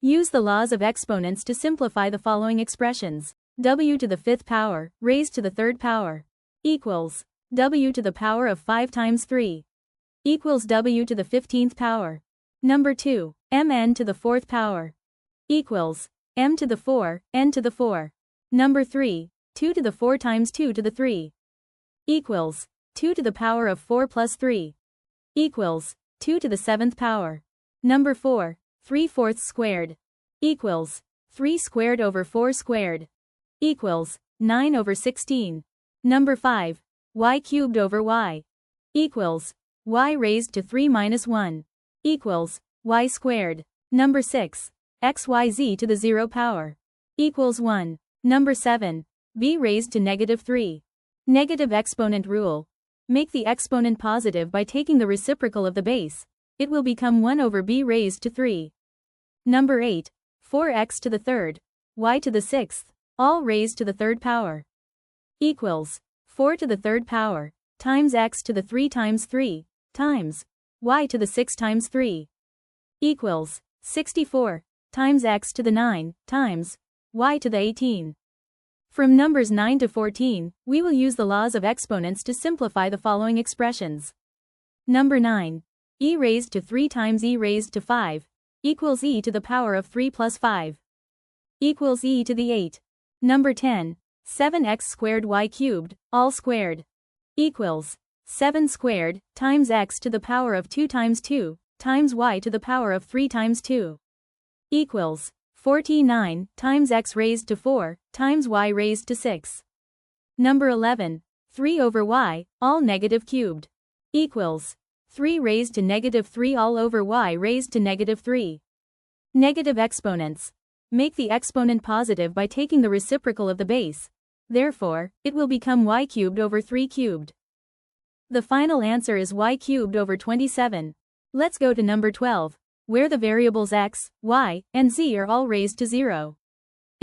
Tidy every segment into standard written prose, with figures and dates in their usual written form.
Use the laws of exponents to simplify the following expressions. W to the 5th power, raised to the 3rd power, equals W to the power of 5 times 3, equals W to the 15th power. Number 2, mn to the 4th power, equals m to the 4, n to the 4. Number 3, 2 to the 4 times 2 to the 3, equals 2 to the power of 4 plus 3, equals 2 to the 7th power. Number 4, 3/4 squared, equals 3 squared over 4 squared, equals 9 over 16. Number 5, y cubed over y, equals y raised to 3 minus 1, equals y squared. Number 6, xyz to the 0 power, equals 1. Number 7, b raised to -3. Negative exponent rule. Make the exponent positive by taking the reciprocal of the base. It will become 1 over b raised to 3. Number 8, 4x to the 3rd, y to the 6th, all raised to the 3rd power, equals 4 to the 3rd power, times x to the 3 times 3, times y to the 6 times 3, equals 64, times x to the 9, times y to the 18. From numbers 9 to 14, we will use the laws of exponents to simplify the following expressions. Number 9, e raised to 3 times e raised to 5, equals e to the power of 3 plus 5, equals e to the 8. Number 10, 7x squared y cubed, all squared, equals 7 squared times x to the power of 2 times 2, times y to the power of 3 times 2, equals 49 times x raised to 4, times y raised to 6. Number 11, 3 over y, all negative cubed, equals 3 raised to -3 all over y raised to -3. Negative exponents. Make the exponent positive by taking the reciprocal of the base. Therefore, it will become y cubed over 3 cubed. The final answer is y cubed over 27. Let's go to number 12, where the variables x, y, and z are all raised to 0.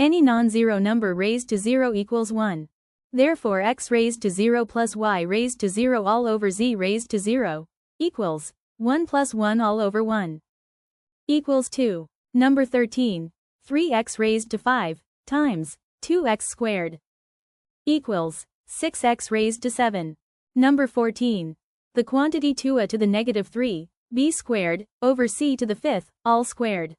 Any non-zero number raised to 0 equals 1. Therefore x raised to 0 plus y raised to 0 all over z raised to 0, equals 1 plus 1 all over 1, equals 2. Number 13, 3x raised to 5, times 2x squared, equals 6x raised to 7. Number 14, the quantity 2a to the -3, b squared, over c to the 5th, all squared,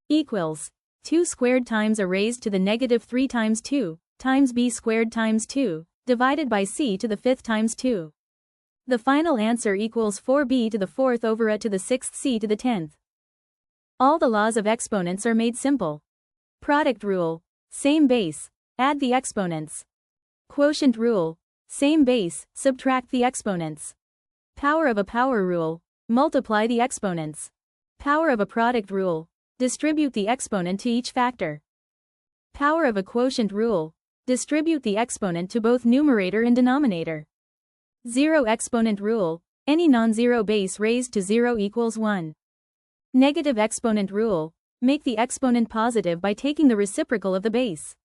equals 2 squared times a raised to the -3 times 2, times b squared times 2, divided by c to the 5th times 2. The final answer equals 4b to the 4th over a to the 6th c to the 10th. All the laws of exponents are made simple. Product rule, same base, add the exponents. Quotient rule, same base, subtract the exponents. Power of a power rule, multiply the exponents. Power of a product rule, distribute the exponent to each factor. Power of a quotient rule, distribute the exponent to both numerator and denominator. Zero exponent rule, any non-zero base raised to 0 equals 1. Negative exponent rule, make the exponent positive by taking the reciprocal of the base.